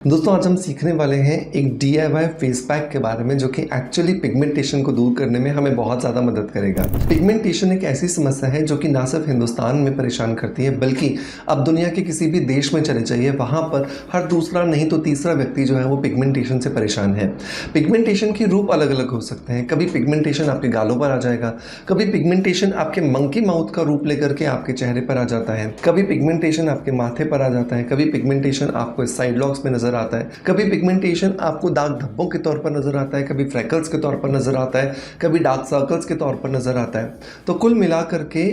दोस्तों आज हम सीखने वाले हैं एक DIY फेस पैक के बारे में जो कि एक्चुअली पिगमेंटेशन को दूर करने में हमें बहुत ज़्यादा मदद करेगा। पिगमेंटेशन एक ऐसी समस्या है जो कि ना सिर्फ हिंदुस्तान में परेशान करती है बल्कि अब दुनिया के किसी भी देश में चले जाइए वहाँ पर हर दूसरा नहीं तो तीसरा व्यक्ति जो है वो पिगमेंटेशन से परेशान है। पिगमेंटेशन के रूप अलग अलग हो सकते हैं। कभी पिगमेंटेशन आपके गालों पर आ जाएगा, कभी पिगमेंटेशन आपके मंकी माउथ का रूप लेकर के आपके चेहरे पर आ जाता है, कभी पिगमेंटेशन आपके माथे पर आ जाता है, कभी पिगमेंटेशन आपको साइड लॉक्स में आता है, कभी पिगमेंटेशन आपको दाग धब्बों के तौर पर नजर आता है, कभी फ्रैकल्स के तौर पर नजर आता है, कभी डार्क सर्कल्स के तौर पर नजर आता है। तो कुल मिलाकर के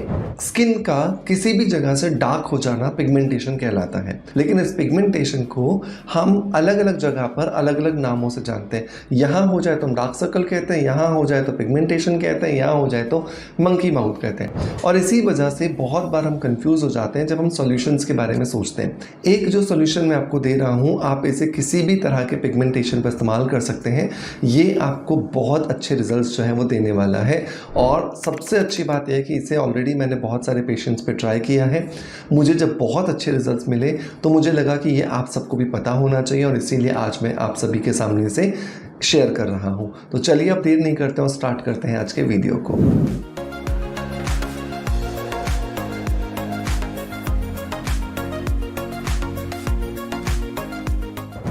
स्किन का किसी भी जगह से डार्क हो जाना पिगमेंटेशन कहलाता है। लेकिन इस पिगमेंटेशन को हम अलग अलग जगह पर अलग अलग नामों से जानते हैं। यहाँ हो जाए तो हम डार्क सर्कल कहते हैं, यहाँ हो जाए तो पिगमेंटेशन कहते हैं, यहाँ हो जाए तो मंकी माउथ कहते हैं। और इसी वजह से बहुत बार हम कंफ्यूज हो जाते हैं जब हम सॉल्यूशंस के बारे में सोचते हैं। एक जो सॉल्यूशन मैं आपको दे रहा हूँ, आप इसे किसी भी तरह के पिगमेंटेशन पर इस्तेमाल कर सकते हैं। ये आपको बहुत अच्छे रिजल्ट्स जो है वो देने वाला है। और सबसे अच्छी बात यह है कि इसे ऑलरेडी मैंने बहुत सारे पेशेंट्स पे ट्राई किया है। मुझे जब बहुत अच्छे रिजल्ट्स मिले तो मुझे लगा कि ये आप सबको भी पता होना चाहिए और इसीलिए आज मैं आप सभी के सामने से शेयर कर रहा हूँ। तो चलिए अब देर नहीं करते हैं, स्टार्ट करते हैं आज के वीडियो को।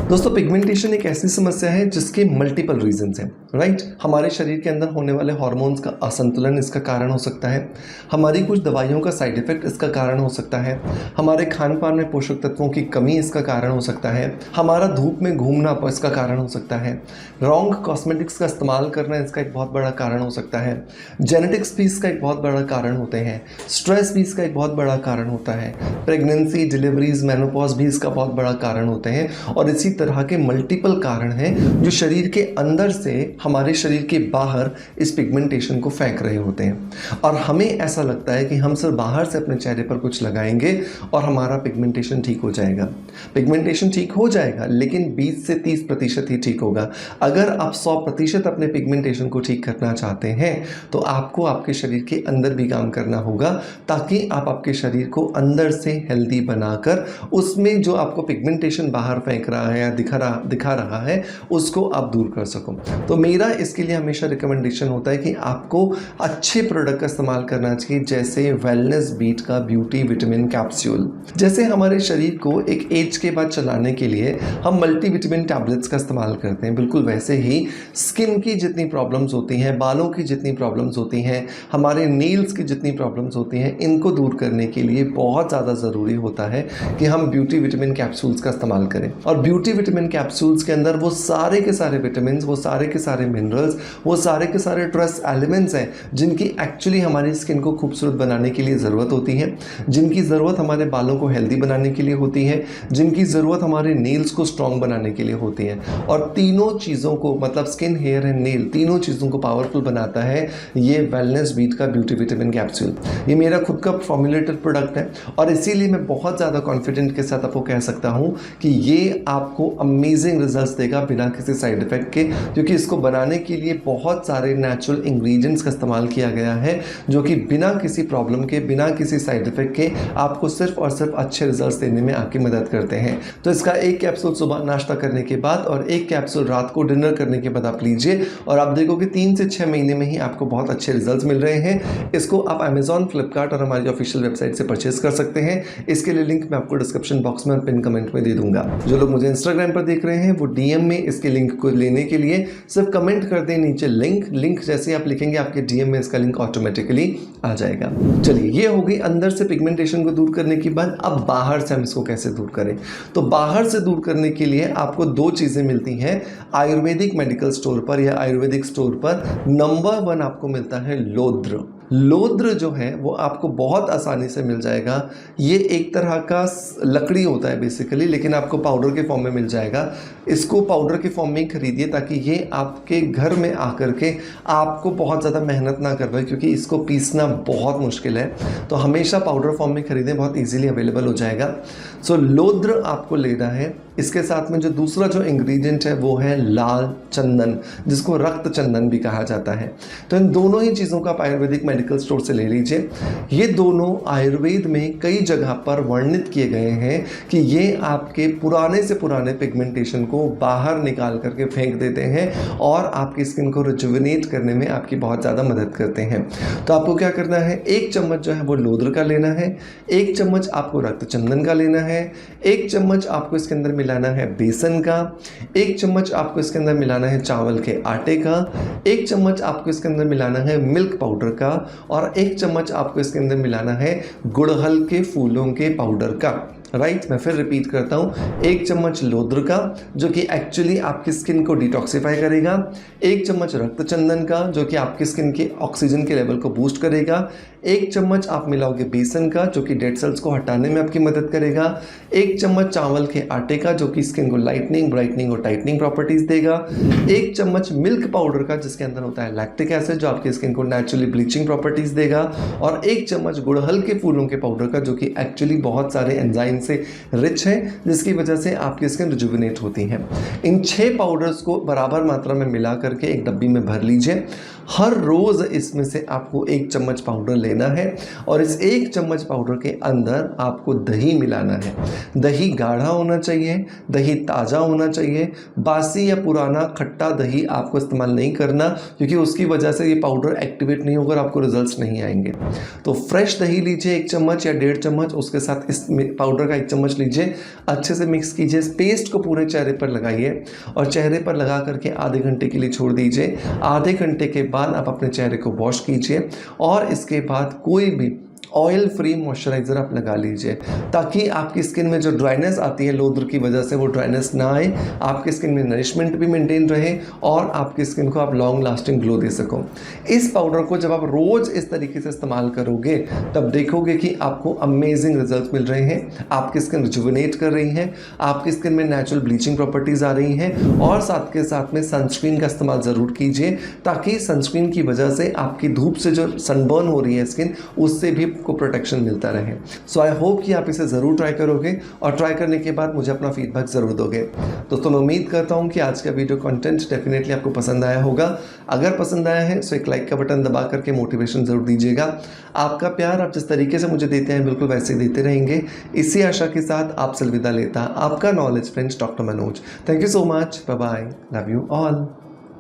दोस्तों पिगमेंटेशन एक ऐसी समस्या है जिसके मल्टीपल रीजंस हैं, राइट। हमारे शरीर के अंदर होने वाले हार्मोन्स का असंतुलन इसका कारण हो सकता है, हमारी कुछ दवाइयों का साइड इफेक्ट इसका कारण हो सकता है, हमारे खान पान में पोषक तत्वों की कमी इसका कारण हो सकता है, हमारा धूप में घूमना इसका कारण हो सकता है, रॉन्ग कॉस्मेटिक्स का इस्तेमाल करना इसका एक बहुत बड़ा कारण हो सकता है, जेनेटिक्स भी इसका एक बहुत बड़ा कारण होते हैं, स्ट्रेस भी इसका एक बहुत बड़ा कारण होता है, प्रेगनेंसी, डिलीवरीज, मेनोपॉज भी इसका बहुत बड़ा कारण होते हैं। और इसी तरह के मल्टीपल कारण हैं जो शरीर के अंदर से हमारे शरीर के बाहर इस पिगमेंटेशन को फेंक रहे होते हैं। और हमें ऐसा लगता है कि हम सिर्फ बाहर से अपने चेहरे पर कुछ लगाएंगे और हमारा पिगमेंटेशन ठीक हो जाएगा। पिगमेंटेशन ठीक हो जाएगा लेकिन 20 से 30% ही ठीक होगा। अगर आप 100% अपने पिगमेंटेशन को ठीक करना चाहते हैं तो आपको आपके शरीर के अंदर भी काम करना होगा ताकि आप आपके शरीर को अंदर से हेल्दी बनाकर उसमें जो आपको पिगमेंटेशन बाहर फेंक रहा है या दिखा रहा है उसको आप दूर कर सको। तो मेरा इसके लिए हमेशा रिकमेंडेशन होता है कि आपको अच्छे प्रोडक्ट का इस्तेमाल करना चाहिए, जैसे वेलनेस बीट का ब्यूटी विटामिन कैप्सूल। जैसे हमारे शरीर को एक एज के बाद चलाने के लिए हम मल्टीविटामिन टैबलेट्स का इस्तेमाल करते हैं, बिल्कुल वैसे ही स्किन की जितनी प्रॉब्लम्स होती हैं, बालों की जितनी प्रॉब्लम्स होती हैं, हमारे नील्स की जितनी प्रॉब्लम्स होती हैं, इनको दूर करने के लिए बहुत ज़्यादा ज़रूरी होता है कि हम ब्यूटी विटामिन कैप्सूल्स का इस्तेमाल करें। और ब्यूटी विटामिन कैप्सूल्स के अंदर वो सारे के सारे विटामिन, वो सारे के सारे मिनरल्स, वो सारे के सारे ट्रेस एलिमेंट्स हैं जिनकी एक्चुअली हमारी स्किन को खूबसूरत बनाने के लिए ज़रूरत होती है, जिनकी ज़रूरत हमारे बालों को हेल्दी बनाने के लिए होती है, जिनकी ज़रूरत हमारे नेल्स को स्ट्रॉन्ग बनाने के लिए होती है। और तीनों चीज़ों को, मतलब स्किन, हेयर एंड नेल, तीनों चीज़ों को पावरफुल बनाता है ये वेलनेस बीट का ब्यूटी विटामिन कैप्सूल। ये मेरा खुद का फॉर्मुलेटेड प्रोडक्ट है और इसीलिए मैं बहुत ज़्यादा कॉन्फिडेंट के साथ आपको कह सकता हूँ कि ये आपको अमेजिंग रिजल्ट्स देगा बिना किसी साइड इफेक्ट के, क्योंकि इसको बनाने के लिए बहुत सारे नेचुरल इंग्रेडिएंट्स का इस्तेमाल किया गया है जो कि बिना किसी प्रॉब्लम के, बिना किसी साइड इफेक्ट के आपको सिर्फ और सिर्फ अच्छे रिजल्ट्स देने में आपकी मदद करते हैं। तो इसका एक कैप्सूल सुबह नाश्ता करने के बाद और एक कैप्सूल रात को डिनर करने के बाद आप लीजिए और आप देखोगे 3 से 6 महीने में ही आपको बहुत अच्छे रिजल्ट्स मिल रहे हैं। इसको आप अमेजॉन, फ्लिपकार्ट और हमारी ऑफिशियल वेबसाइट से परचेज कर सकते हैं। इसके लिए लिंक मैं आपको डिस्क्रिप्शन बॉक्स में और पिन कमेंट में दे दूंगा। जो लोग मुझे इंस्टाग्राम पर देख रहे हैं वो डीएम में इसके लिंक को लेने के लिए सिर्फ कमेंट कर दें नीचे लिंक जैसे आप लिखेंगे आपके डीएम में इसका लिंक ऑटोमेटिकली आ जाएगा। चलिए, ये हो गई अंदर से पिगमेंटेशन को दूर करने की बात। अब बाहर से हम इसको कैसे दूर करें? तो बाहर से दूर करने के लिए आपको 2 चीजें मिलती हैं आयुर्वेदिक मेडिकल स्टोर पर या आयुर्वेदिक स्टोर पर। नंबर 1 आपको मिलता है लोद्र। लोद्र जो है वो आपको बहुत आसानी से मिल जाएगा। ये एक तरह का लकड़ी होता है बेसिकली, लेकिन आपको पाउडर के फॉर्म में मिल जाएगा। इसको पाउडर के फॉर्म में ही खरीदिए ताकि ये आपके घर में आकर के आपको बहुत ज़्यादा मेहनत ना करवाए, क्योंकि इसको पीसना बहुत मुश्किल है। तो हमेशा पाउडर फॉर्म में खरीदें, बहुत ईजिली अवेलेबल हो जाएगा। सो लोद्र आपको लेना है इसके साथ में जो दूसरा जो इंग्रेडिएंट है वो है लाल चंदन, जिसको रक्त चंदन भी कहा जाता है। तो इन दोनों ही चीज़ों का आप आयुर्वेदिक मेडिकल स्टोर से ले लीजिए। ये दोनों आयुर्वेद में कई जगह पर वर्णित किए गए हैं कि ये आपके पुराने से पुराने पिगमेंटेशन को बाहर निकाल करके फेंक देते हैं और आपकी स्किन को रिजुविनेट करने में आपकी बहुत ज़्यादा मदद करते हैं। तो आपको क्या करना है, 1 चम्मच जो है वो लोद्र का लेना है, 1 चम्मच आपको रक्त चंदन का लेना है, 1 चम्मच आपको इसके अंदर मिलाना है बेसन का, 1 चम्मच आपको इसके अंदर मिलाना है चावल के आटे का, 1 चम्मच आपको इसके अंदर मिलाना है मिल्क पाउडर का और 1 चम्मच आपको इसके अंदर मिलाना है गुड़हल के फूलों के पाउडर का। राइट, मैं फिर रिपीट करता हूँ, 1 चम्मच लोद्र का जो कि एक्चुअली आपकी स्किन को डिटॉक्सिफाई करेगा, 1 चम्मच रक्त चंदन का जो कि आपकी स्किन के ऑक्सीजन के लेवल को बूस्ट करेगा, 1 चम्मच आप मिलाओगे बेसन का जो कि डेड सेल्स को हटाने में आपकी मदद करेगा, 1 चम्मच चावल के आटे का जो कि स्किन को लाइटनिंग, ब्राइटनिंग और टाइटनिंग प्रॉपर्टीज देगा, 1 चम्मच मिल्क पाउडर का जिसके अंदर होता है लैक्टिक एसिड जो आपकी स्किन को नेचुरली ब्लीचिंग प्रॉपर्टीज देगा, और 1 चम्मच गुड़हल के फूलों के पाउडर का जो कि एक्चुअली बहुत सारे एंजाइम से रिच है जिसकी वजह से आपकी स्किन रिजुविनेट होती है। इन 6 पाउडर्स को बराबर मात्रा में मिला करके एक डब्बी में भर लीजिए। हर रोज़ इसमें से आपको 1 चम्मच पाउडर लेना है और इस 1 चम्मच पाउडर के अंदर आपको दही मिलाना है। दही गाढ़ा होना चाहिए, दही ताज़ा होना चाहिए। बासी या पुराना खट्टा दही आपको इस्तेमाल नहीं करना क्योंकि उसकी वजह से ये पाउडर एक्टिवेट नहीं होगा और आपको रिजल्ट्स नहीं आएंगे। तो फ्रेश दही लीजिए 1 चम्मच या 1.5 चम्मच, उसके साथ इस पाउडर का 1 चम्मच लीजिए, अच्छे से मिक्स कीजिए। इस पेस्ट को पूरे चेहरे पर लगाइए और चेहरे पर लगा करके आधे घंटे के लिए छोड़ दीजिए। आधे घंटे के बाद आप अपने चेहरे को वॉश कीजिए और इसके बाद कोई भी ऑयल फ्री मॉइस्चराइज़र आप लगा लीजिए ताकि आपकी स्किन में जो ड्राइनेस आती है लोद्र की वजह से वो ड्राइनेस ना आए, आपकी स्किन में नरिशमेंट भी मेंटेन रहे और आपकी स्किन को आप लॉन्ग लास्टिंग ग्लो दे सको। इस पाउडर को जब आप रोज़ इस तरीके से इस्तेमाल करोगे तब देखोगे कि आपको अमेजिंग रिजल्ट मिल रहे हैं, आपकी स्किन रिजुविनेट कर रही है, आपकी स्किन में नेचुरल ब्लीचिंग प्रॉपर्टीज़ आ रही हैं। और साथ के साथ में सनस्क्रीन का इस्तेमाल ज़रूर कीजिए ताकि सनस्क्रीन की वजह से आपकी धूप से जो सनबर्न हो रही है स्किन उससे भी को प्रोटेक्शन मिलता रहे। सो आई होप कि आप इसे ज़रूर ट्राई करोगे और ट्राई करने के बाद मुझे अपना फीडबैक ज़रूर दोगे। दोस्तों मैं उम्मीद करता हूँ कि आज का वीडियो कंटेंट डेफिनेटली आपको पसंद आया होगा। अगर पसंद आया है तो एक लाइक का बटन दबा करके मोटिवेशन ज़रूर दीजिएगा। आपका प्यार आप जिस तरीके से मुझे देते हैं बिल्कुल वैसे ही देते रहेंगे। इसी आशा के साथ आपसे अलविदा लेता आपका knowledge friends doctor Manoj. Thank you so much, bye bye, love you all.